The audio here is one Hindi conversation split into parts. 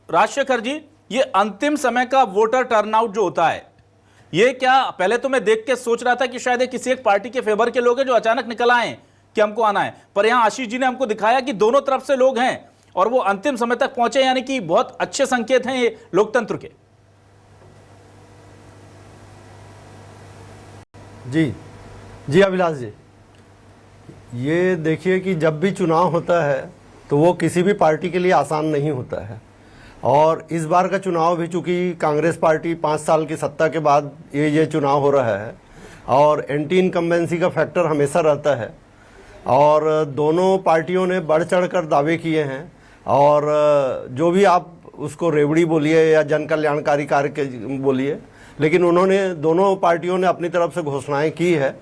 राजशेखर जी, ये अंतिम समय का वोटर टर्नआउट जो होता है, ये क्या, पहले तो मैं देख के सोच रहा था कि शायद ये किसी एक पार्टी के फेवर के लोग हैं जो अचानक निकल आए कि हमको आना है, पर यहां आशीष जी ने हमको दिखाया कि दोनों तरफ से लोग हैं और वो अंतिम समय तक पहुंचे, यानी कि बहुत अच्छे संकेत हैं ये लोकतंत्र के। जी जी अभिलाष जी, ये देखिए कि जब भी चुनाव होता है तो वो किसी भी पार्टी के लिए आसान नहीं होता है, और इस बार का चुनाव भी चूंकि कांग्रेस पार्टी 5 साल की सत्ता के बाद ये चुनाव हो रहा है और एंटी इनकम्बेंसी का फैक्टर हमेशा रहता है, और दोनों पार्टियों ने बढ़ चढ़ कर दावे किए हैं, और जो भी आप उसको रेवड़ी बोलिए या जन कल्याणकारी कार्य बोलिए, लेकिन उन्होंने, दोनों पार्टियों ने अपनी तरफ से घोषणाएं की है,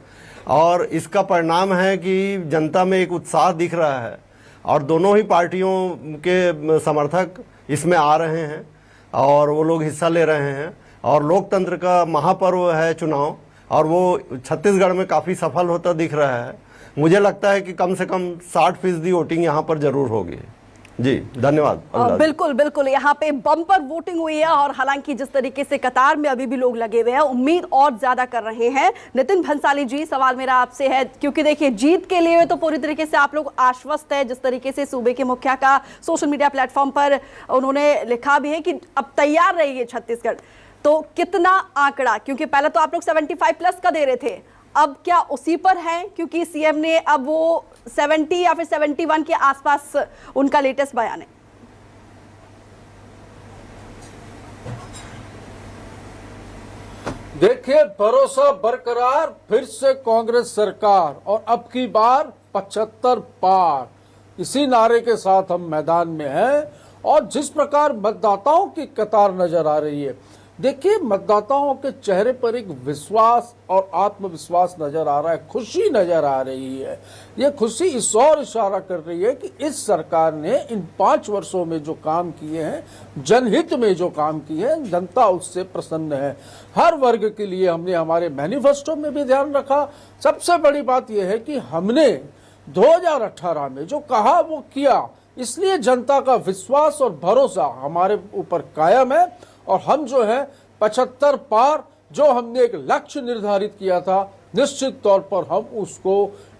और इसका परिणाम है कि जनता में एक उत्साह दिख रहा है और दोनों ही पार्टियों के समर्थक इसमें आ रहे हैं और वो लोग हिस्सा ले रहे हैं, और लोकतंत्र का महापर्व है चुनाव, और वो छत्तीसगढ़ में काफ़ी सफल होता दिख रहा है। मुझे लगता है कि कम से कम 60% वोटिंग यहाँ पर जरूर होगी। जी धन्यवाद। बिल्कुल बिल्कुल, यहाँ पे बम्पर वोटिंग हुई है, और हालांकि जिस तरीके से कतार में अभी भी लोग लगे हुए हैं, उम्मीद और ज्यादा कर रहे हैं। नितिन भंसाली जी, सवाल मेरा आपसे है, क्योंकि देखिए जीत के लिए तो पूरी तरीके से आप लोग आश्वस्त है, जिस तरीके से सूबे के मुखिया का सोशल मीडिया प्लेटफॉर्म पर उन्होंने लिखा भी है कि अब तैयार रहिए छत्तीसगढ़, तो कितना आंकड़ा, क्योंकि पहले तो आप लोग 75+ का दे रहे थे, अब क्या उसी पर है, क्योंकि सीएम ने अब वो 70 या फिर 71 के आसपास उनका लेटेस्ट बयान है? देखिए, भरोसा बरकरार, फिर से कांग्रेस सरकार, और अब की बार 75 पार, इसी नारे के साथ हम मैदान में हैं। और जिस प्रकार मतदाताओं की कतार नजर आ रही है, देखिए मतदाताओं के चेहरे पर एक विश्वास और आत्मविश्वास नजर आ रहा है, खुशी नजर आ रही है। ये खुशी इस ओर इशारा कर रही है कि इस सरकार ने इन 5 वर्षों में जो काम किए हैं, जनहित में जो काम किए हैं, जनता उससे प्रसन्न है। हर वर्ग के लिए हमने हमारे मैनिफेस्टो में भी ध्यान रखा। सबसे बड़ी बात यह है कि हमने 2018 में जो कहा वो किया, इसलिए जनता का विश्वास और भरोसा हमारे ऊपर कायम है, और हम जो है 75 पार, जो हमने एक लक्ष्य निर्धारित किया था, निश्चित तौर पर हम उसको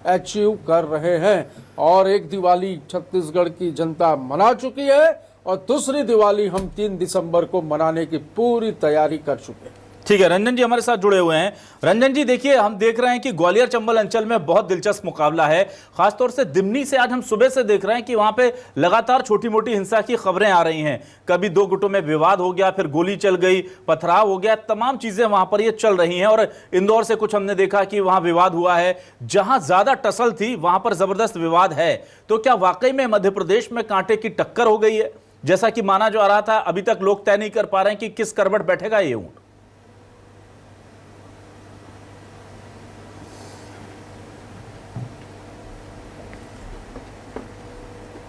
अचीव कर रहे हैं। और एक दिवाली छत्तीसगढ़ की जनता मना चुकी है, और दूसरी दिवाली हम 3 दिसंबर को मनाने की पूरी तैयारी कर चुके हैं। ठीक है, रंजन जी हमारे साथ जुड़े हुए हैं। रंजन जी, देखिए हम देख रहे हैं कि ग्वालियर चंबल अंचल में बहुत दिलचस्प मुकाबला है, खासतौर से दिमनी से आज हम सुबह से देख रहे हैं कि वहां पे लगातार छोटी मोटी हिंसा की खबरें आ रही हैं। कभी 2 गुटों में विवाद हो गया, फिर गोली चल गई, पथराव हो गया, तमाम चीजें वहां पर ये चल रही हैं। और इंदौर से कुछ हमने देखा कि वहां विवाद हुआ है, जहां ज्यादा टसल थी वहां पर जबरदस्त विवाद है। तो क्या वाकई में मध्य प्रदेश में कांटे की टक्कर हो गई है, जैसा कि माना जो आ रहा था? अभी तक लोग तय नहीं कर पा रहे हैं कि किस करवट बैठेगा ये ऊंट।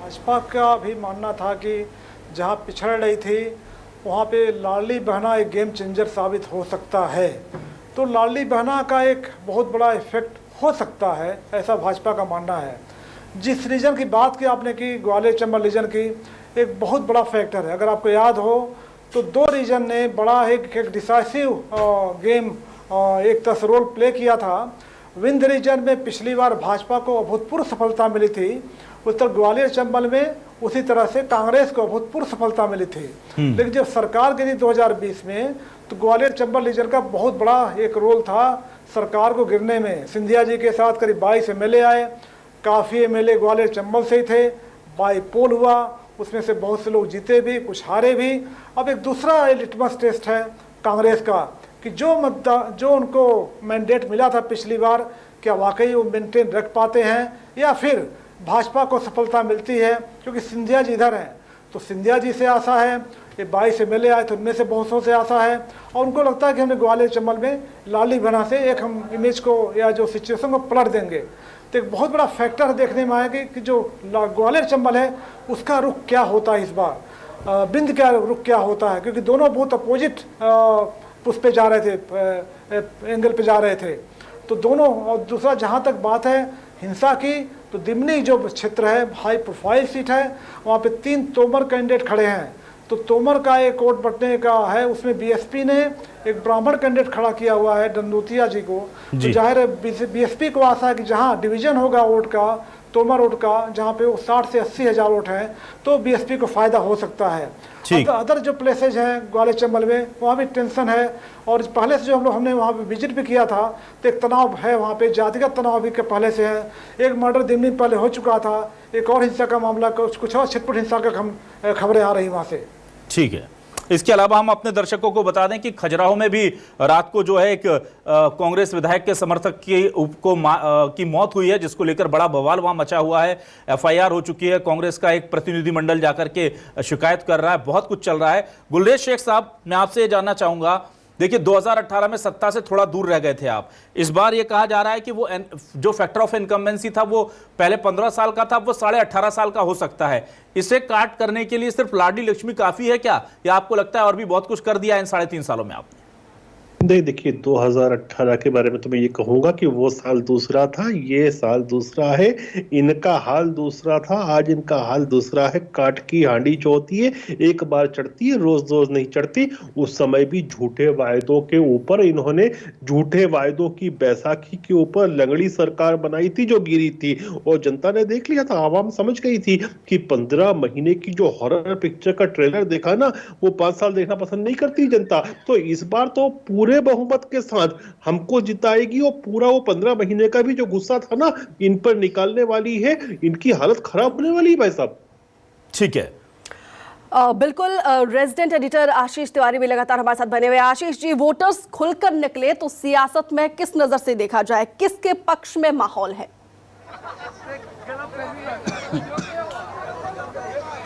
भाजपा का भी मानना था कि जहां पिछड़ रही थी वहां पे लाडली बहना एक गेम चेंजर साबित हो सकता है, तो लाडली बहना का एक बहुत बड़ा इफेक्ट हो सकता है, ऐसा भाजपा का मानना है। जिस रीजन की बात की आपने की, ग्वालियर चंबल रीजन की, एक बहुत बड़ा फैक्टर है। अगर आपको याद हो तो 2 रीजन ने बड़ा एक डिसाइसिव गेम एक तरह से रोल प्ले किया था। विंध्य रीजन में पिछली बार भाजपा को अभूतपूर्व सफलता मिली थी, उत्तर ग्वालियर चंबल में उसी तरह से कांग्रेस को अभूतपूर्व सफलता मिली थी। लेकिन जब सरकार गिरी 2020 में, तो ग्वालियर चंबल रीजन का बहुत बड़ा एक रोल था सरकार को गिरने में। सिंधिया जी के साथ करीब 22 MLA आए, काफ़ी MLA ग्वालियर चंबल से ही थे, बाई पोल हुआ, उसमें से बहुत से लोग जीते भी, कुछ हारे भी। अब एक दूसरा लिटमस टेस्ट है कांग्रेस का कि जो उनको मैंडेट मिला था पिछली बार, क्या वाकई वो मेंटेन रख पाते हैं या फिर भाजपा को सफलता मिलती है। क्योंकि सिंधिया जी इधर हैं तो सिंधिया जी से आशा है, ये 22 MLA आए तो उनमें से बहुतों से आशा है, और उनको लगता है कि हमने ग्वालियर चंबल में लाडली बहना से एक हम इमेज को या जो सिचुएशन को पलट देंगे। तो एक बहुत बड़ा फैक्टर देखने में आएगा कि जो ग्वालियर चंबल है उसका रुख क्या होता है इस बार, बिंद का रुख क्या होता है, क्योंकि दोनों बहुत अपोजिट उस पे जा रहे थे, एंगल पे जा रहे थे। तो दोनों, और दूसरा जहाँ तक बात है हिंसा की, तो दिमनी जो क्षेत्र है हाई प्रोफाइल सीट है, वहाँ पे 3 तोमर कैंडिडेट खड़े हैं, तो तोमर का एक वोट बंटने का है, उसमें बीएसपी ने एक ब्राह्मण कैंडिडेट खड़ा किया हुआ है दंदोतिया जी को। तो जाहिर है बीएसपी को आशा है कि जहां डिवीजन होगा वोट का, तोमर वोट का, जहां पे वो 60 से 80 हज़ार वोट हैं, तो बीएसपी को फायदा हो सकता है। अदर जो प्लेसेज हैं ग्वालियर चंबल में, वहाँ भी टेंशन है। और पहले से जो हमने वहाँ पे विजिट भी किया था, तो एक तनाव है वहाँ पे, जातिगत तनाव भी पहले से है। एक मर्डर दिल्ली में पहले हो चुका था, एक और हिंसा का मामला, कुछ और छिटपुट हिंसा का खबरें आ रही वहाँ से। ठीक है। इसके अलावा हम अपने दर्शकों को बता दें कि खजुराहो में भी रात को जो है एक कांग्रेस विधायक के समर्थक की मौत हुई है, जिसको लेकर बड़ा बवाल वहां मचा हुआ है। एफआईआर हो चुकी है, कांग्रेस का एक प्रतिनिधिमंडल जाकर के शिकायत कर रहा है, बहुत कुछ चल रहा है। गुलरेज शेख साहब, मैं आपसे ये जानना चाहूंगा, देखिए 2018 में सत्ता से थोड़ा दूर रह गए थे आप। इस बार ये कहा जा रहा है कि वो जो फैक्टर ऑफ इनकम्बेंसी था वो पहले 15 साल का था, वो 18.5 साल का हो सकता है। इसे काट करने के लिए सिर्फ लाडली लक्ष्मी काफी है क्या, या आपको लगता है और भी बहुत कुछ कर दिया इन 3.5 सालों में आपने? देखिए 2018 के बारे में तो मैं ये कहूंगा कि वो साल दूसरा था, ये साल दूसरा है। इनका हाल दूसरा था, आज इनका हाल दूसरा है। काट की हांडी जो होती है एक बार चढ़ती है, रोज रोज नहीं चढ़ती। उस समय भी झूठे वायदों के ऊपर इन्होंने, झूठे वायदों की बैसाखी के ऊपर लंगड़ी सरकार बनाई थी जो गिरी थी, और जनता ने देख लिया था, आवाम समझ गई थी कि 15 महीने की जो हॉरर पिक्चर का ट्रेलर देखा ना, वो 5 साल देखना पसंद नहीं करती जनता। तो इस बार तो पूरे बहुमत के साथ हमको जिताएगी, और पूरा वो 15 महीने का भी जो गुस्सा था ना, इन पर निकालने वाली है। इनकी हालत खराब होने वाली है भाई साहब। ठीक है, बिल्कुल। रेजिडेंट एडिटर आशीष तिवारी भी लगातार हमारे साथ बने हुए। आशीष जी, वोटर्स खुलकर निकले तो सियासत में किस नजर से देखा जाए, किसके पक्ष में माहौल है?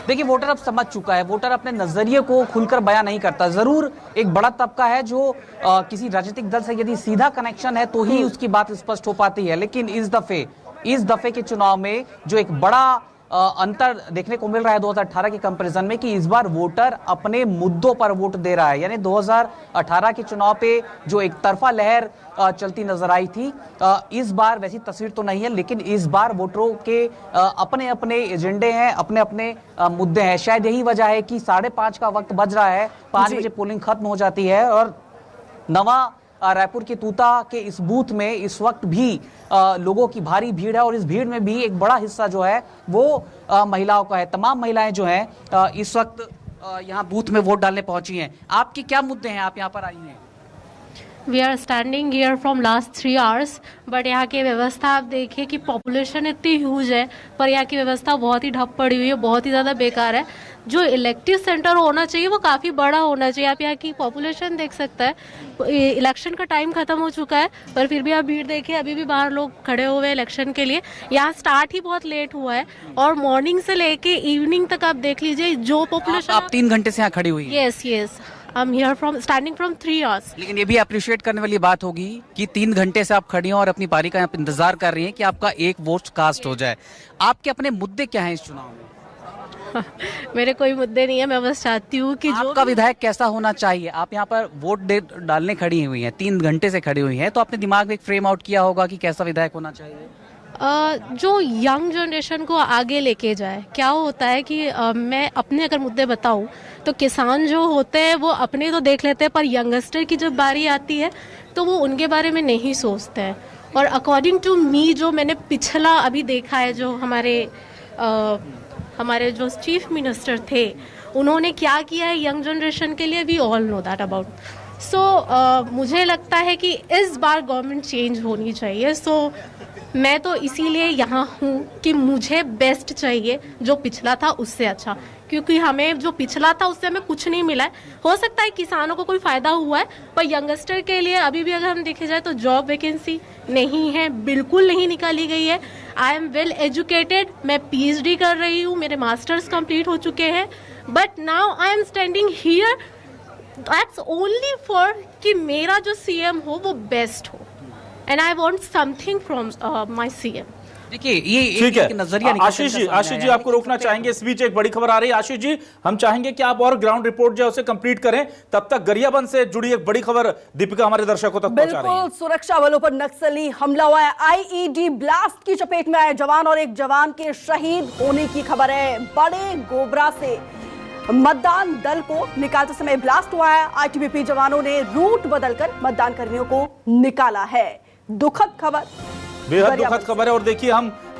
देखिए, वोटर अब समझ चुका है, वोटर अपने नजरिए को खुलकर बयां नहीं करता। जरूर एक बड़ा तबका है जो किसी राजनीतिक दल से यदि सीधा कनेक्शन है तो ही उसकी बात स्पष्ट हो पाती है, लेकिन इस दफे के चुनाव में जो एक बड़ा अंतर देखने को मिल रहा है 2018 के कंपैरिजन में, कि इस बार वोटर अपने मुद्दों पर वोट दे रहा है। यानी 2018 के चुनाव पे जो एक तरफा लहर चलती नजर आई थी, इस बार वैसी तस्वीर तो नहीं है, लेकिन इस बार वोटरों के अपने अपने एजेंडे हैं, अपने अपने मुद्दे हैं। शायद यही वजह है कि 5:30 का वक्त बज रहा है, 5 बजे पोलिंग खत्म हो जाती है, और नवा रायपुर के तूता के इस बूथ में इस वक्त भी लोगों की भारी भीड़ है, और इस भीड़ में भी एक बड़ा हिस्सा जो है वो महिलाओं का है। तमाम महिलाएं जो हैं इस वक्त यहाँ बूथ में वोट डालने पहुंची हैं। आपके क्या मुद्दे हैं, आप यहाँ पर आई हैं? We are standing here from last 3 hours, but यहाँ की व्यवस्था आप देखिए कि पॉपुलेशन इतनी ह्यूज है, पर यहाँ की व्यवस्था बहुत ही ठप पड़ी हुई है, बहुत ही ज़्यादा बेकार है। जो इलेक्टिव सेंटर होना चाहिए वो काफ़ी बड़ा होना चाहिए। आप यहाँ की पॉपुलेशन देख सकते हैं, इलेक्शन का टाइम ख़त्म हो चुका है, पर फिर भी आप भीड़ देखिए, अभी भी बाहर लोग खड़े हुए हैं इलेक्शन के लिए। यहाँ स्टार्ट ही बहुत लेट हुआ है, और मॉर्निंग से लेके इवनिंग तक आप देख लीजिए जो पॉपुलेशन। आप 3 घंटे से यहाँ खड़ी हुई हैं? Yes, I am here from standing from 3 hours. लेकिन ये भी अप्रिशिएट करने वाली बात होगी कि 3 घंटे से आप खड़ी हैं और अपनी बारी का इंतजार कर रही हैं कि आपका एक वोट कास्ट हो जाए। आपके अपने मुद्दे क्या हैं इस चुनाव में? मेरे कोई मुद्दे नहीं है, मैं बस चाहती हूँ कि जो आपका विधायक कैसा होना चाहिए। आप यहाँ पर वोट डालने खड़ी हुई हैं, 3 घंटे से खड़ी हुई हैं, तो आपने दिमाग में एक फ्रेम आउट किया होगा कि कैसा विधायक होना चाहिए? जो यंग जनरेशन को आगे लेके जाए। क्या होता है कि मैं अपने अगर मुद्दे बताऊं तो किसान जो होते हैं वो अपने तो देख लेते हैं, पर यंगस्टर की जब बारी आती है तो वो उनके बारे में नहीं सोचते हैं। और अकॉर्डिंग टू मी, जो मैंने पिछला अभी देखा है, जो हमारे जो चीफ मिनिस्टर थे उन्होंने क्या किया है यंग जनरेशन के लिए, we all know that about. So मुझे लगता है कि इस बार गवर्नमेंट चेंज होनी चाहिए। सो मैं तो इसीलिए यहाँ हूँ कि मुझे बेस्ट चाहिए, जो पिछला था उससे अच्छा, क्योंकि हमें जो पिछला था उससे हमें कुछ नहीं मिला है। हो सकता है किसानों को कोई फ़ायदा हुआ है, पर यंगस्टर के लिए अभी भी अगर हम देखे जाए तो जॉब वैकेंसी नहीं है, बिल्कुल नहीं निकाली गई है। आई एम वेल एजुकेटेड, मैं PhD कर रही हूँ, मेरे मास्टर्स कंप्लीट हो चुके हैं, but now I am standing here that's only for कि मेरा जो CM हो वो बेस्ट हो, and I want something from my CM। देखिए ये ठीक एक है नजरिया। आशीष जी आपको रोकना चाहेंगे, इस बीच एक बड़ी खबर आ रही है। आशीष जी, हम चाहेंगे कि आप और ग्राउंड रिपोर्ट जो है उसे कंप्लीट करें, तब तक गरियाबंद से जुड़ी एक बड़ी खबर दीपिका हमारे दर्शकों तक पहुंचा रही है। बिल्कुल, सुरक्षा बलों पर नक्सली हमला हुआ है, IED ब्लास्ट की चपेट में आए जवान, और एक जवान के शहीद होने की खबर है। बड़े गोबरा से मतदान दल को निकालते समय ब्लास्ट हुआ है। आईटीबीपी जवानों ने रूट बदलकर मतदान कर्मियों को निकाला है। दुखद खबर, बेहद दुखद खबर है। और देखिए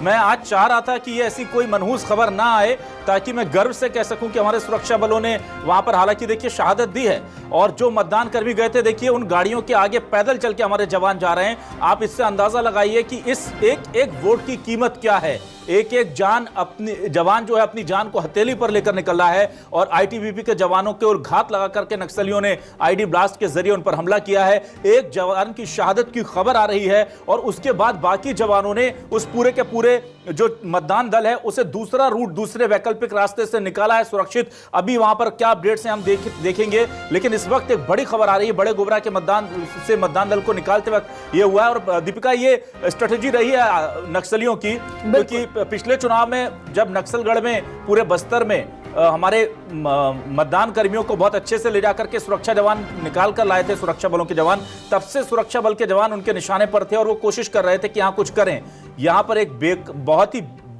मैं आज चाह रहा था कि ये ऐसी कोई मनहूस खबर ना आए ताकि मैं गर्व से कह सकूं कि हमारे सुरक्षा बलों ने वहां पर हालांकि देखिए शहादत दी है। और जो मतदान कर्मी गए थे, देखिए उन गाड़ियों के आगे पैदल चल के हमारे जवान जा रहे हैं। आप इससे अंदाजा लगाइए कि इस एक एक वोट की कीमत क्या है। एक एक जान, अपनी जवान जो है अपनी जान को हथेली पर लेकर निकल रहा है। और आईटीबीपी के जवानों के और घात लगा करके नक्सलियों ने आईडी ब्लास्ट के जरिए उन पर हमला किया है। एक जवान की शहादत की खबर आ रही है और उसके बाद बाकी जवानों ने उस पूरे के पूरे जो मतदान दल है उसे दूसरा रूट, दूसरे वैकल्पिक रास्ते से निकाला है सुरक्षित। अभी वहां पर क्या अपडेट्स हैं हम देखेंगे, लेकिन इस वक्त एक बड़ी खबर आ रही है बड़े गोबरा के मतदान दल को निकालते वक्त ये हुआ है। और दीपिका, ये स्ट्रेटेजी रही है नक्सलियों की, क्योंकि पिछले चुनाव में जब नक्सलगढ़ में पूरे बस्तर में हमारे मतदान कर्मियों को बहुत अच्छे से ले जाकर के सुरक्षा जवान निकाल कर लाए थे, सुरक्षा बलों के जवान, तब से सुरक्षा बल के जवान उनके निशाने पर थे और वो कोशिश कर रहे थे कि यहाँ कुछ करें। यहाँ पर एक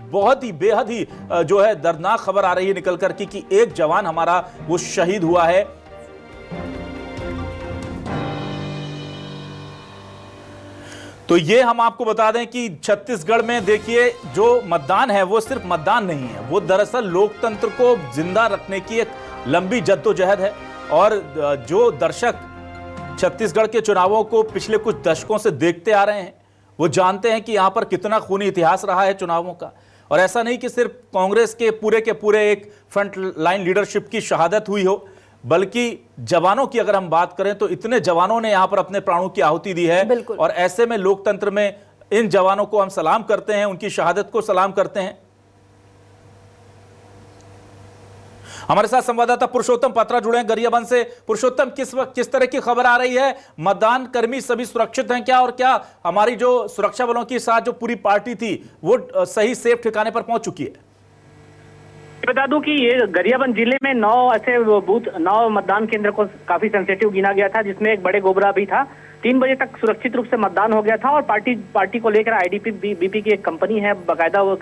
बहुत ही बेहद ही जो है दर्दनाक खबर आ रही है निकल कर कि एक जवान हमारा वो शहीद हुआ है। तो ये हम आपको बता दें कि छत्तीसगढ़ में देखिए जो मतदान है वो सिर्फ मतदान नहीं है, वो दरअसल लोकतंत्र को जिंदा रखने की एक लंबी जद्दोजहद है। और जो दर्शक छत्तीसगढ़ के चुनावों को पिछले कुछ दशकों से देखते आ रहे हैं वो जानते हैं कि यहाँ पर कितना खूनी इतिहास रहा है चुनावों का। और ऐसा नहीं कि सिर्फ कांग्रेस के पूरे एक फ्रंट लाइन लीडरशिप की शहादत हुई हो, बल्कि जवानों की अगर हम बात करें तो इतने जवानों ने यहां पर अपने प्राणों की आहुति दी है। और ऐसे में लोकतंत्र में इन जवानों को हम सलाम करते हैं, उनकी शहादत को सलाम करते हैं। हमारे साथ संवाददाता पुरुषोत्तम पात्रा जुड़े हैं गरियाबंद से। पुरुषोत्तम, किस तरह की खबर आ रही है? मतदान कर्मी सभी सुरक्षित हैं क्या? और क्या हमारी जो सुरक्षा बलों के साथ जो पूरी पार्टी थी वो सही सेफ ठिकाने पर पहुंच चुकी है? बता दूं कि ये गरियाबंद जिले में 9 मतदान केंद्र को काफी सेंसिटिव गिना गया था, जिसमें एक बड़े गोबरा भी था। 3 बजे तक सुरक्षित रूप से मतदान हो गया था और पार्टी को लेकर आईटीबीपी की एक कंपनी है, बाकायदा वो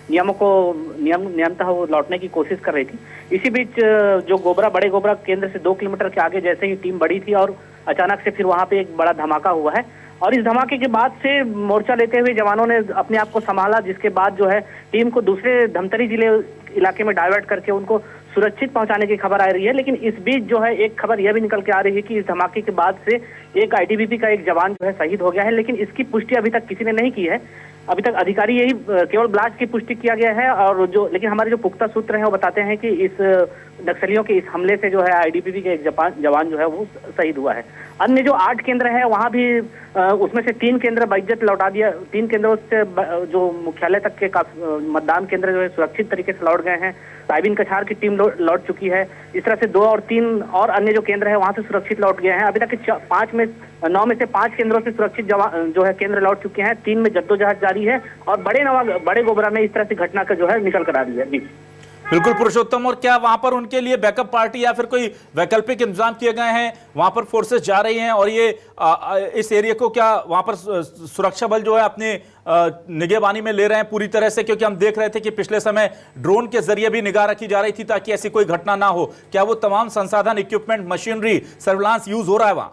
नियमतः वो लौटने की कोशिश कर रही थी। इसी बीच जो बड़े गोबरा केंद्र से 2 किलोमीटर के आगे जैसे ही टीम बढ़ी थी और अचानक से फिर वहां पे एक बड़ा धमाका हुआ है। और इस धमाके के बाद से मोर्चा लेते हुए जवानों ने अपने आप को संभाला, जिसके बाद जो है टीम को दूसरे धमतरी जिले इलाके में डाइवर्ट करके उनको सुरक्षित पहुंचाने की खबर आ रही है। लेकिन इस बीच जो है एक खबर यह भी निकल के आ रही है कि इस धमाके के बाद से एक आईटीबीपी का एक जवान जो है शहीद हो गया है, लेकिन इसकी पुष्टि अभी तक किसी ने नहीं की है। अभी तक अधिकारी यही केवल ब्लास्ट की पुष्टि किया गया है। और लेकिन हमारे जो पुख्ता सूत्र हैं वो बताते हैं कि इस नक्सलियों के इस हमले से जो है आईटीबीपी के एक जवान जो है वो शहीद हुआ है। अन्य जो 8 केंद्र है वहां भी उसमें से 3 केंद्र बाइज्जत लौटा दिया। 3 केंद्रों से जो मुख्यालय तक के मतदान केंद्र जो है सुरक्षित तरीके से लौट गए हैं। साइबिन कछार की टीम लौट चुकी है। इस तरह से 2 और 3 और अन्य जो केंद्र है वहां से सुरक्षित लौट गए हैं। अभी तक 9 में से 5 केंद्रों से सुरक्षित जो है केंद्र लौट चुके हैं। 3 में जद्दोजहद जारी है और बड़े गोबरा में इस तरह से घटना का जो है निकल कर आ रही है। जी बिल्कुल पुरुषोत्तम, और क्या वहां पर उनके लिए बैकअप पार्टी या फिर कोई वैकल्पिक इंतजाम किए गए हैं? वहां पर फोर्सेस जा रही हैं और ये इस एरिया को क्या वहां पर सुरक्षा बल जो है अपने निगहबानी में ले रहे हैं पूरी तरह से? क्योंकि हम देख रहे थे कि पिछले समय ड्रोन के जरिए भी निगाह रखी जा रही थी ताकि ऐसी कोई घटना ना हो। क्या वो तमाम संसाधन, इक्विपमेंट, मशीनरी, सर्विलांस यूज हो रहा है वहां?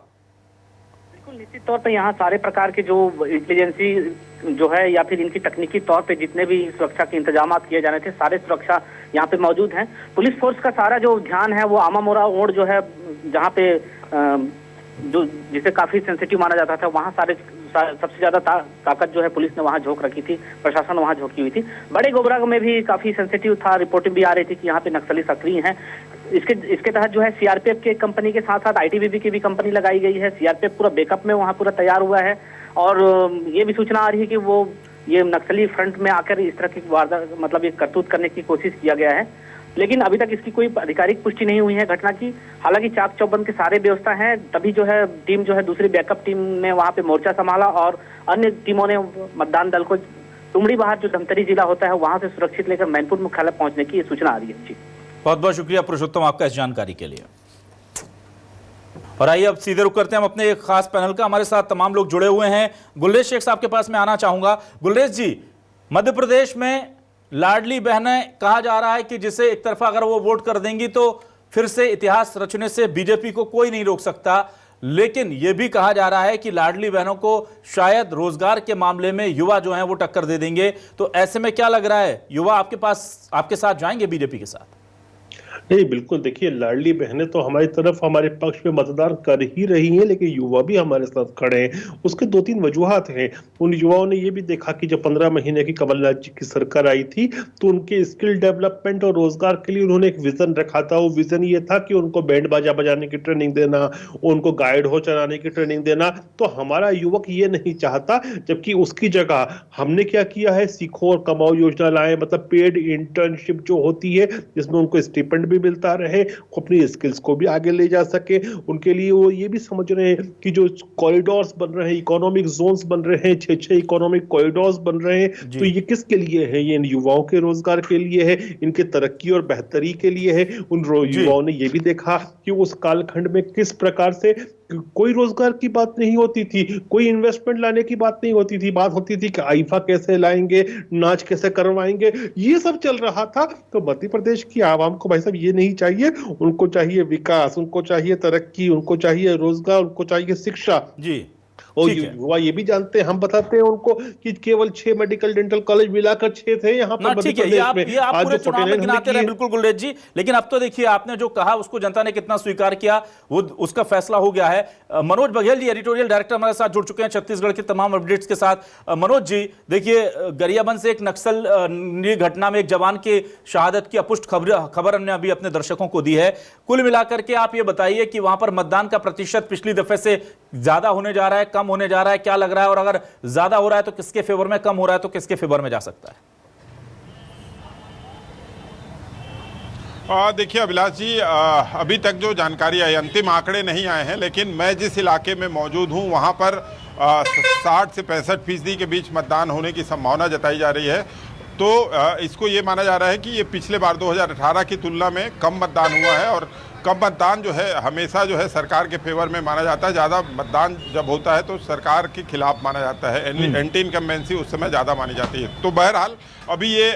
बिल्कुल, निश्चित तौर पर यहाँ सारे प्रकार के जो इंटेलिजेंसी जो है या फिर इनकी तकनीकी तौर पे जितने भी सुरक्षा के इंतजाम किए जाने थे, सारे सुरक्षा यहाँ पे मौजूद हैं। पुलिस फोर्स का सारा जो ध्यान है वो आमा मोरा ओड जो है, जहाँ पे जो जिसे काफी सेंसिटिव माना जाता था, वहाँ सबसे ज्यादा ताकत जो है पुलिस ने वहाँ झोंक रखी थी, प्रशासन वहाँ झोंकी हुई थी। बड़े गोबरा में भी काफी सेंसिटिव था, रिपोर्टिंग भी आ रही थी कि यहाँ पे नक्सली सक्रिय हैं। इसके तहत जो है सीआरपीएफ के कंपनी के साथ साथ आईटीबीपी की भी कंपनी लगाई गई है। सीआरपीएफ पूरा बैकअप में वहाँ पूरा तैयार हुआ है। और ये भी सूचना आ रही है कि ये नक्सली फ्रंट में आकर इस तरह की वारदात, मतलब ये करतूत करने की कोशिश किया गया है। लेकिन अभी तक इसकी कोई आधिकारिक पुष्टि नहीं हुई है घटना की। हालांकि चाक चौबंद के सारे व्यवस्था है, तभी जो है टीम जो है दूसरी बैकअप टीम ने वहाँ पे मोर्चा संभाला और अन्य टीमों ने मतदान दल को तुमड़ी बाहर जो धमतरी जिला होता है वहाँ से सुरक्षित लेकर मैनपुर मुख्यालय पहुंचने की सूचना आ रही है। जी बहुत बहुत शुक्रिया पुरुषोत्तम आपका इस जानकारी के लिए। और आइए अब सीधे रुक करते हैं हम अपने एक खास पैनल का। हमारे साथ तमाम लोग जुड़े हुए हैं। गुलरेज शेख साहब के पास मैं आना चाहूंगा। गुलरेज जी, मध्य प्रदेश में लाडली बहनें कहा जा रहा है कि जिसे एक तरफा अगर वो वोट कर देंगी तो फिर से इतिहास रचने से बीजेपी को कोई नहीं रोक सकता, लेकिन यह भी कहा जा रहा है कि लाडली बहनों को शायद रोजगार के मामले में युवा जो हैं वो टक्कर दे देंगे। तो ऐसे में क्या लग रहा है, युवा आपके साथ जाएंगे बीजेपी के साथ? नहीं, बिल्कुल। देखिए, लाडली बहनें तो हमारी तरफ, हमारे पक्ष में मतदान कर ही रही हैं, लेकिन युवा भी हमारे साथ खड़े हैं। उसके 2-3 वजूहात हैं। उन युवाओं ने ये भी देखा कि जब 15 महीने की कमलनाथ जी की सरकार आई थी तो उनके स्किल डेवलपमेंट और रोजगार के लिए उन्होंने एक विजन रखा था। वो विजन ये था कि उनको बैंड बाजा बजाने की ट्रेनिंग देना, उनको गाइड हो चलाने की ट्रेनिंग देना। तो हमारा युवक ये नहीं चाहता, जबकि उसकी जगह हमने क्या किया है, सीखो और कमाओ योजना लाए, मतलब पेड इंटर्नशिप जो होती है जिसमें उनको स्टिपेंड भी मिलता रहे, अपनी स्किल्स को भी आगे ले जा सके। उनके लिए वो ये भी समझ रहे हैं कि जो कॉरिडोर्स बन रहे हैं, इकोनॉमिक जोन्स बन रहे हैं, 6 इकोनॉमिक कॉरिडोर्स बन रहे हैं, तो ये किसके लिए है? ये इन युवाओं के रोजगार के लिए है, इनके तरक्की और बेहतरी के लिए है। उन युवाओं ने ये भी देखा कि उस कालखंड में किस प्रकार से कोई रोजगार की बात नहीं होती थी, कोई इन्वेस्टमेंट लाने की बात नहीं होती थी, बात होती थी कि आईफा कैसे लाएंगे, नाच कैसे करवाएंगे, ये सब चल रहा था। तो मध्य प्रदेश की आवाम को भाई साहब ये नहीं चाहिए, उनको चाहिए विकास, उनको चाहिए तरक्की, उनको चाहिए रोजगार, उनको चाहिए शिक्षा। जी, और युवा ये भी जानते हैं, हम बताते हैं उनको कि केवल 6 मेडिकल डेंटल कॉलेज मिलाकर 6 थे यहाँ पर मध्य प्रदेश में। ये आप पूरे चुनाव में गिनाते रहे, बिल्कुल गुलरेज जी, लेकिन अब तो देखिए आपने जो कहा उसको जनता ने कितना स्वीकार किया, वो उसका फैसला हो गया है। मनोज बघेल जी, एडिटोरियल डायरेक्टर हमारे साथ जुड़ चुके हैं छत्तीसगढ़ के तमाम अपडेट्स के साथ। मनोज जी, देखिए गरियाबंद से एक नक्सल घटना में एक जवान की शहादत की अपुष्ट खबर हमने अभी अपने दर्शकों को दी है। कुल मिलाकर के आप ये बताइए कि वहां पर मतदान का प्रतिशत पिछली दफे से ज्यादा होने जा रहा है, कम होने जा रहा है, क्या लग रहा है? और अगर ज्यादा हो रहा है तो किसके फेवर में, कम हो रहा है तो किसके फेवर में जा सकता है? देखिए अभिलाष जी, अभी तक जो जानकारी आई, अंतिम आंकड़े नहीं आए हैं, लेकिन मैं जिस इलाके में मौजूद हूं वहां पर 60 से 65% के बीच मतदान होने की संभावना जताई जा रही है। तो इसको ये माना जा रहा है कि ये पिछले बार 2018 की तुलना में कम मतदान हुआ है, और कम मतदान जो है हमेशा जो है सरकार के फेवर में माना जाता है। ज़्यादा मतदान जब होता है तो सरकार के खिलाफ माना जाता है, एंटी इनकम्बेंसी उस समय ज़्यादा मानी जाती है। तो बहरहाल अभी ये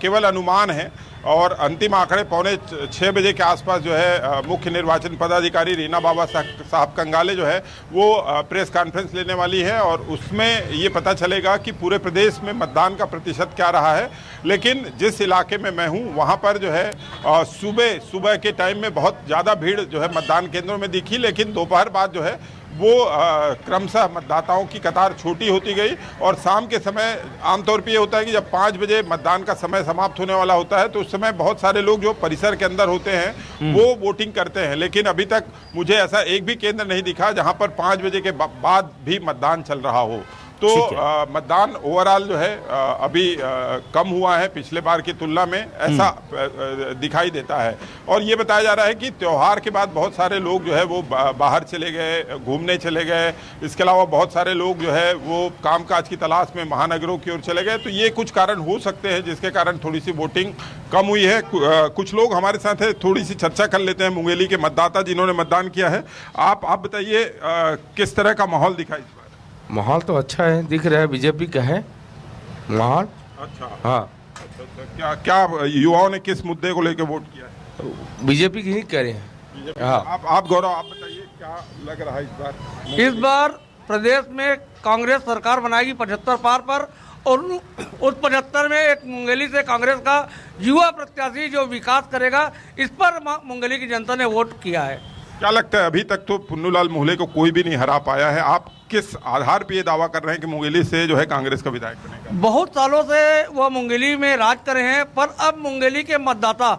केवल अनुमान है, और अंतिम आंकड़े 5:45 बजे के आसपास जो है मुख्य निर्वाचन पदाधिकारी रीना बाबा साहब कंगाले जो है वो प्रेस कॉन्फ्रेंस लेने वाली है, और उसमें ये पता चलेगा कि पूरे प्रदेश में मतदान का प्रतिशत क्या रहा है। लेकिन जिस इलाके में मैं हूँ वहाँ पर जो है सुबह के टाइम में बहुत ज़्यादा भीड़ जो है मतदान केंद्रों में दिखी, लेकिन दोपहर बाद जो है वो क्रमशः मतदाताओं की कतार छोटी होती गई, और शाम के समय आमतौर पे ये होता है कि जब 5 बजे मतदान का समय समाप्त होने वाला होता है तो उस समय बहुत सारे लोग जो परिसर के अंदर होते हैं वो वोटिंग करते हैं। लेकिन अभी तक मुझे ऐसा एक भी केंद्र नहीं दिखा जहां पर 5 बजे के बाद भी मतदान चल रहा हो। तो मतदान ओवरऑल जो है अभी कम हुआ है पिछले बार की तुलना में, ऐसा दिखाई देता है। और ये बताया जा रहा है कि त्यौहार के बाद बहुत सारे लोग जो है वो बाहर चले गए, घूमने चले गए। इसके अलावा बहुत सारे लोग जो है वो कामकाज की तलाश में महानगरों की ओर चले गए। तो ये कुछ कारण हो सकते हैं जिसके कारण थोड़ी सी वोटिंग कम हुई है। कुछ लोग हमारे साथ है, थोड़ी सी चर्चा कर लेते हैं मुंगेली के मतदाता जिन्होंने मतदान किया है। आप बताइए किस तरह का माहौल दिखाई? माहौल तो अच्छा है, दिख रहा है बीजेपी का है माहौल। अच्छा, हाँ। क्या युवाओं ने किस मुद्दे को लेकर वोट किया है? बीजेपी की ही कह रहे हैं। हाँ। आप गौरव, आप बताइए क्या लग रहा है इस बार? इस बार प्रदेश में कांग्रेस सरकार बनाएगी 75 पार पर, और उस 75 में एक मुंगेली से कांग्रेस का युवा प्रत्याशी जो विकास करेगा, इस पर मुंगेली की जनता ने वोट किया है। क्या लगता है, अभी तक तो पुन्नूलाल मोहले को कोई भी नहीं हरा पाया है, आप किस आधार पे ये दावा कर रहे हैं कि मुंगेली से जो है कांग्रेस का विधायक बनेगा? बहुत सालों से वो मुंगेली में राज कर रहे हैं, पर अब मुंगेली के मतदाता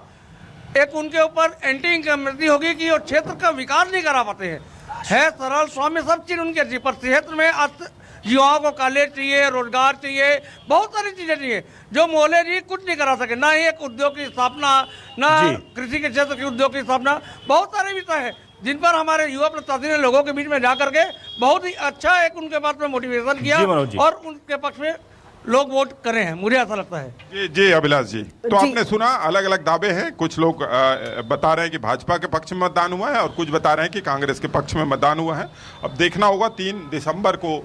एक उनके ऊपर एंटी इनकम्बेंसी होगी कि वो क्षेत्र का विकास नहीं करा पाते हैं। है सरल स्वामी सब चीज उनके जी, पर क्षेत्र में युवाओं को कॉलेज चाहिए, रोजगार चाहिए, बहुत सारी चीजें चाहिए जो मोहल्ले जी कुछ नहीं करा सके। ना ही एक उद्योग की स्थापना, ना कृषि के क्षेत्र के उद्योग की स्थापना, बहुत सारे विषय है जिन पर हमारे युवा प्रत्याशी ने लोगों के बीच में जा करके बहुत ही अच्छा एक उनके बात में मोटिवेशन किया और उनके पक्ष में लोग वोट करें हैं, मुझे ऐसा लगता है। जी जी अभिलाष जी, तो आपने सुना अलग अलग दावे हैं। कुछ लोग बता रहे हैं कि भाजपा के पक्ष में मतदान हुआ है और कुछ बता रहे हैं कि कांग्रेस के पक्ष में मतदान हुआ है। अब देखना होगा 3 दिसंबर को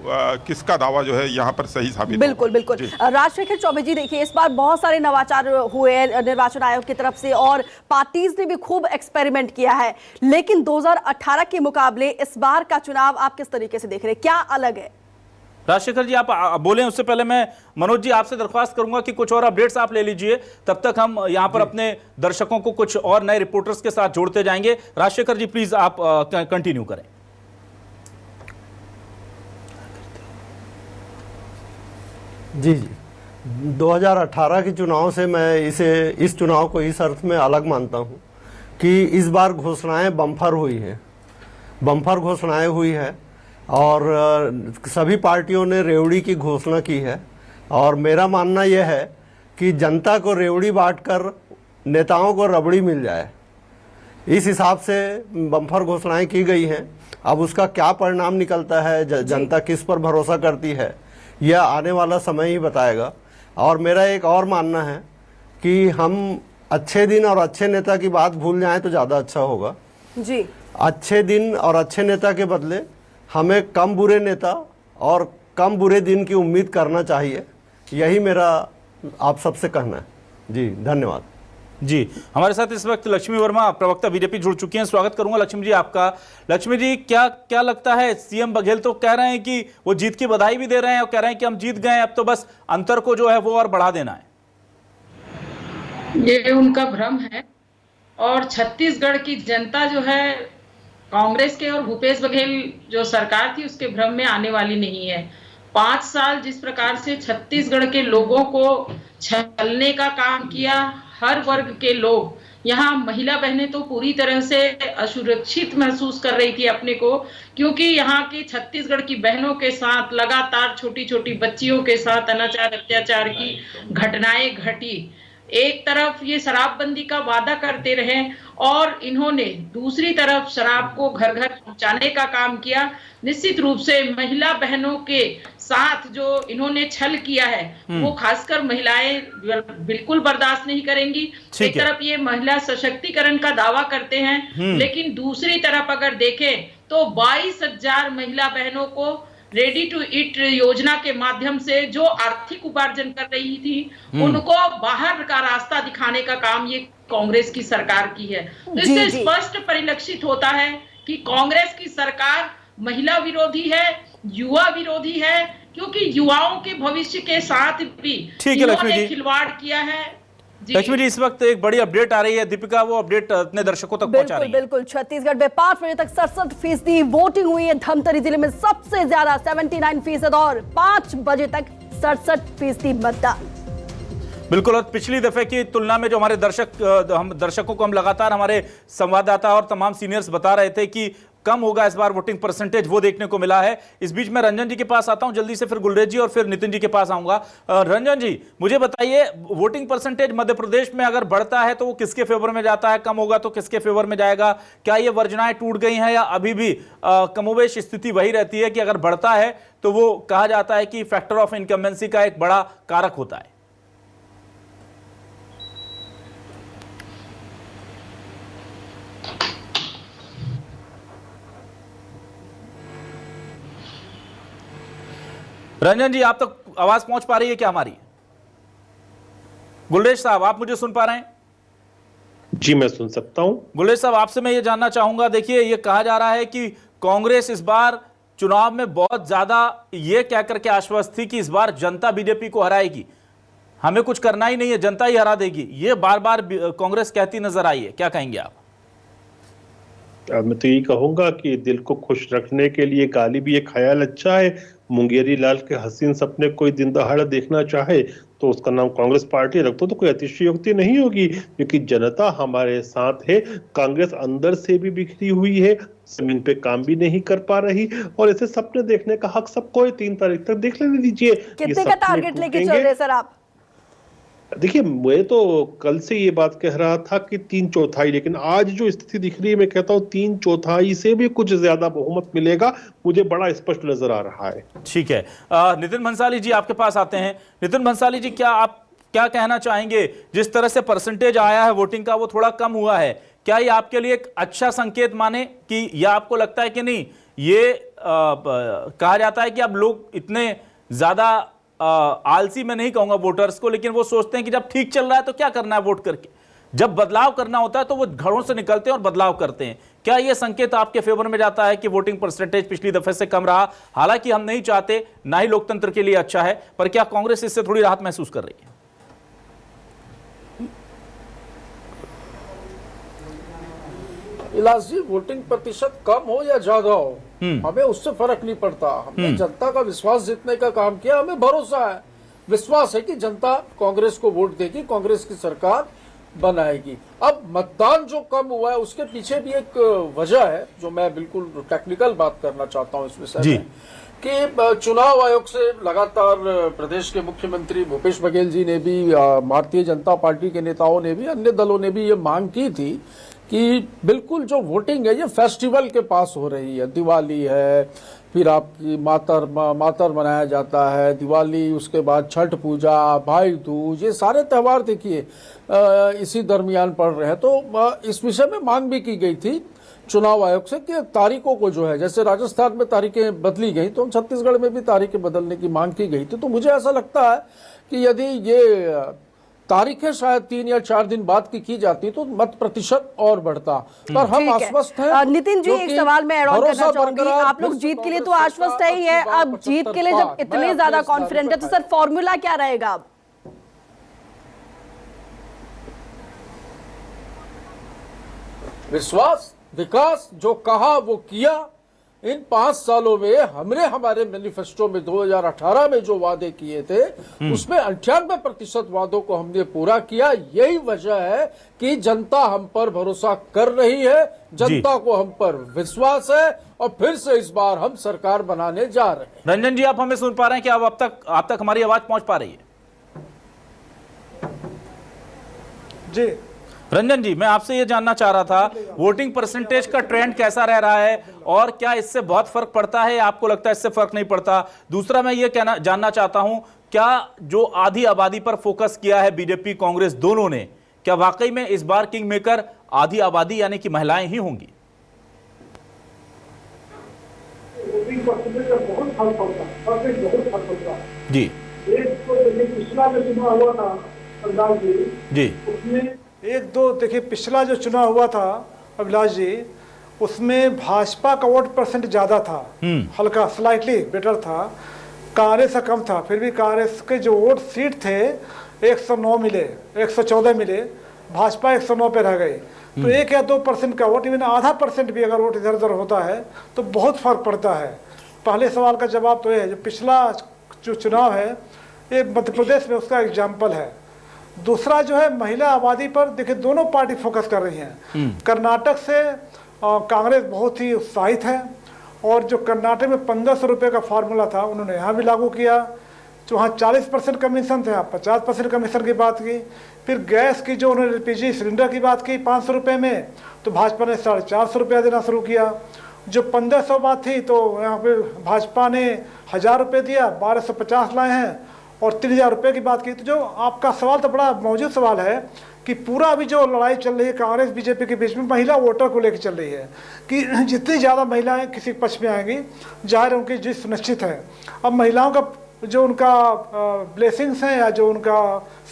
किसका दावा जो है यहाँ पर सही साबित बिल्कुल बिल्कुल। राजशेखर चौबे जी, देखिए इस बार बहुत सारे नवाचार हुए हैं निर्वाचन आयोग की तरफ से और पार्टीज ने भी खूब एक्सपेरिमेंट किया है, लेकिन 2018 के मुकाबले इस बार का चुनाव आप किस तरीके से देख रहे हैं, क्या अलग है? राजशेखर जी आप बोलें उससे पहले मैं मनोज जी आपसे दरख्वास्त करूंगा कि कुछ और अपडेट्स आप ले लीजिए, तब तक हम यहां पर अपने दर्शकों को कुछ और नए रिपोर्टर्स के साथ जोड़ते जाएंगे। राजशेखर जी प्लीज आप कंटिन्यू करें। जी जी, 2018 के चुनाव से मैं इस चुनाव को इस अर्थ में अलग मानता हूं कि इस बार घोषणाएं बम्पर हुई हैं, बम्पर घोषणाएं हुई है और सभी पार्टियों ने रेवड़ी की घोषणा की है। और मेरा मानना यह है कि जनता को रेवड़ी बांटकर नेताओं को रबड़ी मिल जाए, इस हिसाब से बम्पर घोषणाएं की गई हैं। अब उसका क्या परिणाम निकलता है, जनता किस पर भरोसा करती है, यह आने वाला समय ही बताएगा। और मेरा एक और मानना है कि हम अच्छे दिन और अच्छे नेता की बात भूल जाएं तो ज़्यादा अच्छा होगा जी। अच्छे दिन और अच्छे नेता के बदले हमें कम बुरे नेता और कम बुरे दिन की उम्मीद करना चाहिए, यही मेरा आप सबसे कहना है। जी धन्यवाद। जी हमारे साथ इस वक्त लक्ष्मी वर्मा प्रवक्ता बीजेपी जुड़ चुकी हैं, स्वागत करूंगा लक्ष्मी जी आपका। लक्ष्मी जी क्या लगता है, सीएम बघेल तो कह रहे हैं कि वो जीत की बधाई भी दे रहे हैं और कह रहे हैं कि हम जीत गए, अब तो बस अंतर को जो है वो और बढ़ा देना है। ये उनका भ्रम है और छत्तीसगढ़ की जनता जो है कांग्रेस के और भूपेश बघेल जो सरकार थी उसके भ्रम में आने वाली नहीं है। 5 साल जिस प्रकार से छत्तीसगढ़ के लोगों को छलने का काम किया, हर वर्ग के लोग, यहाँ महिला बहनें तो पूरी तरह से असुरक्षित महसूस कर रही थी अपने को, क्योंकि यहाँ की छत्तीसगढ़ की बहनों के साथ लगातार छोटी छोटी बच्चियों के साथ अनाचार अत्याचार की घटनाएं घटी। एक तरफ ये शराबबंदी का वादा करते रहे और इन्होंने दूसरी तरफ शराब को घर घर पहुंचाने का काम किया। निश्चित रूप से महिला बहनों के साथ जो इन्होंने छल किया है वो खासकर महिलाएं बिल्कुल बर्दाश्त नहीं करेंगी। एक तरफ ये महिला सशक्तिकरण का दावा करते हैं, लेकिन दूसरी तरफ अगर देखें तो 22,000 महिला बहनों को रेडी टू ईट योजना के माध्यम से जो आर्थिक उपार्जन कर रही थी उनको बाहर का रास्ता दिखाने का काम ये कांग्रेस की सरकार की है। तो इससे स्पष्ट परिलक्षित होता है कि कांग्रेस की सरकार महिला विरोधी है, युवा विरोधी है, क्योंकि युवाओं के भविष्य के साथ भी इन्होंने खिलवाड़ किया है। लक्ष्मी जी इस वक्त एक बड़ी अपडेट आ रही है, दीपिका वो अपडेट अपने दर्शकों तक पहुंचा रही है। बिल्कुल, छत्तीसगढ़ में 5 बजे तक 67% वोटिंग हुई है। धमतरी जिले में सबसे ज्यादा 79% और 5 बजे तक 67% मतदान। बिल्कुल, और पिछली दफे की तुलना में जो हमारे दर्शकों को हम लगातार हमारे संवाददाता और तमाम सीनियर्स बता रहे थे कि कम होगा इस बार वोटिंग परसेंटेज, वो देखने को मिला है। इस बीच में रंजन जी के पास आता हूं जल्दी से, फिर गुलरेज जी और फिर नितिन जी के पास आऊंगा। रंजन जी मुझे बताइए, वोटिंग परसेंटेज मध्य प्रदेश में अगर बढ़ता है तो वो किसके फेवर में जाता है, कम होगा तो किसके फेवर में जाएगा? क्या ये वर्जनाएं टूट गई हैं या अभी भी कमोबेश स्थिति वही रहती है कि अगर बढ़ता है तो वो कहा जाता है कि फैक्टर ऑफ इनकम्बेंसी का एक बड़ा कारक होता है? रंजन जी आप तक आवाज पहुंच पा रही है क्या हमारी? गुलरेज साहब आप मुझे सुन पा रहे हैं? जी मैं सुन सकता हूं। गुलरेज साहब आपसे मैं ये जानना चाहूंगा, देखिए ये कहा जा रहा है कि कांग्रेस इस बार चुनाव में बहुत ज्यादा ये कह करके आश्वस्त थी कि इस बार जनता बीजेपी को हराएगी, हमें कुछ करना ही नहीं है, जनता ही हरा देगी, ये बार बार कांग्रेस कहती नजर आई है, क्या कहेंगे आप? मैं तो यही कहूंगा कि दिल को खुश रखने के लिए गाली भी एक ख्याल अच्छा है। मुंगेरी लाल के हसीन सपने कोई दिन दहाड़ा देखना चाहे तो उसका नाम कांग्रेस पार्टी रख दो तो कोई अतिशयोक्ति नहीं होगी, क्योंकि जनता हमारे साथ है। कांग्रेस अंदर से भी बिखरी हुई है, जमीन पे काम भी नहीं कर पा रही और ऐसे सपने देखने का हक सबको है। 3 तारीख तक देख लेने दीजिए। कितने का टारगेट लेके चल रहे सर आप? देखिए, मैं तो कल से ये बात कह रहा था कि 3/4, लेकिन आज जो स्थिति दिख रही है, मैं कहता हूँ 3/4 से भी कुछ ज्यादा बहुमत मिलेगा, मुझे बड़ा स्पष्ट नजर आ रहा है। ठीक है, नितिन भंसाली जी आपके पास आते हैं। नितिन भंसाली जी, क्या आप क्या कहना चाहेंगे? जिस तरह से परसेंटेज आया है वोटिंग का वो थोड़ा कम हुआ है, क्या ये आपके लिए एक अच्छा संकेत माने कि या आपको लगता है कि नहीं, ये कहा जाता है कि अब लोग इतने ज्यादा आलसी में नहीं कहूंगा वोटर्स को, लेकिन वो सोचते हैं कि जब ठीक चल रहा है तो क्या करना है वोट करके, जब बदलाव करना होता है तो वो घरों से निकलते हैं और बदलाव करते हैं। क्या ये संकेत आपके फेवर में जाता है कि वोटिंग परसेंटेज पिछली दफे से कम रहा? हालांकि हम नहीं चाहते, ना ही लोकतंत्र के लिए अच्छा है, पर क्या कांग्रेस इससे थोड़ी राहत महसूस कर रही है? इलाज जी, वोटिंग प्रतिशत कम हो या ज्यादा हो, हमें उससे फर्क नहीं पड़ता। हमने जनता का विश्वास जीतने का काम किया, हमें भरोसा है, विश्वास है कि जनता कांग्रेस को वोट देगी, कांग्रेस की सरकार बनाएगी। अब मतदान जो कम हुआ है उसके पीछे भी एक वजह है, जो मैं बिल्कुल टेक्निकल बात करना चाहता हूँ इस विषय में, कि चुनाव आयोग से लगातार प्रदेश के मुख्यमंत्री भूपेश बघेल जी ने भी, भारतीय जनता पार्टी के नेताओं ने भी, अन्य दलों ने भी ये मांग की थी कि बिल्कुल जो वोटिंग है ये फेस्टिवल के पास हो रही है। दिवाली है, फिर आपकी मातर मनाया जाता है, दिवाली, उसके बाद छठ पूजा, भाई दूज, ये सारे त्यौहार देखिए इसी दरमियान पड़ रहे हैं। तो इस विषय में मांग भी की गई थी चुनाव आयोग से कि तारीखों को जो है, जैसे राजस्थान में तारीखें बदली गई तो छत्तीसगढ़ में भी तारीखें बदलने की मांग की गई थी। तो मुझे ऐसा लगता है कि यदि ये तारीखें शायद 3 या 4 दिन बाद की जाती तो मत प्रतिशत और बढ़ता, पर हम आश्वस्त हैं। नितिन जी, एक सवाल मैं ऐड ऑन करना चाहूंगी। आप लोग जीत के लिए तो आश्वस्त है ही है, अब जीत के लिए जब इतने ज्यादा कॉन्फिडेंट है तो सर फॉर्मूला क्या रहेगा अब? विश्वास, विकास, जो कहा वो किया। इन 5 सालों में हमने हमारे मैनिफेस्टो में 2018 में जो वादे किए थे उसमें 98% वादों को हमने पूरा किया। यही वजह है कि जनता हम पर भरोसा कर रही है, जनता को हम पर विश्वास है, और फिर से इस बार हम सरकार बनाने जा रहे हैं। रंजन जी, आप हमें सुन पा रहे हैं कि आप तक हमारी आवाज पहुंच पा रही है? जी रंजन जी, मैं आपसे ये जानना चाह रहा था, वोटिंग परसेंटेज का ट्रेंड कैसा रह रहा है और क्या इससे बहुत फर्क पड़ता है, आपको लगता है इससे फर्क नहीं पड़ता? दूसरा मैं ये जानना चाहता हूं, क्या जो आधी आबादी पर फोकस किया है बीजेपी कांग्रेस दोनों ने, क्या वाकई में इस बार किंग मेकर आधी आबादी यानी कि महिलाएं ही होंगी? जी जी, एक दो देखिए, पिछला जो चुनाव हुआ था अभिलाष जी, उसमें भाजपा का वोट परसेंट ज्यादा था, हल्का स्लाइटली बेटर था, कांग्रेस का कम था। फिर भी कांग्रेस के जो वोट सीट थे 109 मिले, 114 मिले, भाजपा 109 पे रह गई। तो 1 या 2% का वोट, इवन आधा % भी अगर वोट इधर उधर होता है तो बहुत फर्क पड़ता है। पहले सवाल का जवाब तो ये है, जो पिछला जो चुनाव है ये मध्य प्रदेश में उसका एग्जाम्पल है। दूसरा जो है महिला आबादी पर देखिए, दोनों पार्टी फोकस कर रही हैं। कर्नाटक से कांग्रेस बहुत ही उत्साहित है, और जो कर्नाटक में 1500 रुपये का फार्मूला था उन्होंने यहाँ भी लागू किया। जो वहाँ 40% कमीशन थे, यहाँ 50% कमीशन की बात की। फिर गैस की जो उन्होंने LPG सिलेंडर की बात की 500 रुपये में, तो भाजपा ने 450 रुपया देना शुरू किया। जो 1500 बात थी तो यहाँ पे भाजपा ने 1000 रुपये दिया, 1250 लाए हैं, और 3000 रुपये की बात की। तो जो आपका सवाल तो बड़ा मौजूद सवाल है कि पूरा अभी जो लड़ाई चल रही है कांग्रेस बीजेपी के बीच में महिला वोटर को लेकर चल रही है, कि जितनी ज़्यादा महिलाएं किसी पक्ष में आएंगी, जाहिर उनकी जीत सुनिश्चित है। अब महिलाओं का जो उनका ब्लेसिंग्स हैं या जो उनका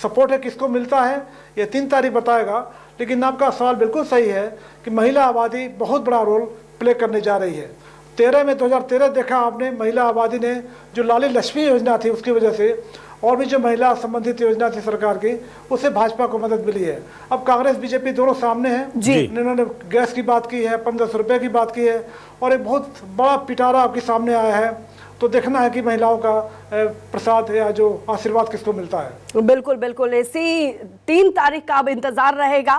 सपोर्ट है किसको मिलता है, ये 3 तारीख बताएगा। लेकिन आपका सवाल बिल्कुल सही है कि महिला आबादी बहुत बड़ा रोल प्ले करने जा रही है। 2013 देखा आपने, महिला आबादी ने जो लाली लक्ष्मी योजना थी उसकी वजह से, और भी जो महिला संबंधित योजना थी सरकार की, उससे भाजपा को मदद मिली है। अब कांग्रेस बीजेपी दोनों सामने हैं। इन्होंने गैस की बात की है, 1500 रुपये की बात की है, और एक बहुत बड़ा पिटारा आपके सामने आया है। तो देखना है कि महिलाओं का प्रसाद या जो आशीर्वाद किसको मिलता है। बिल्कुल बिल्कुल, इसी 3 तारीख का अब इंतजार रहेगा।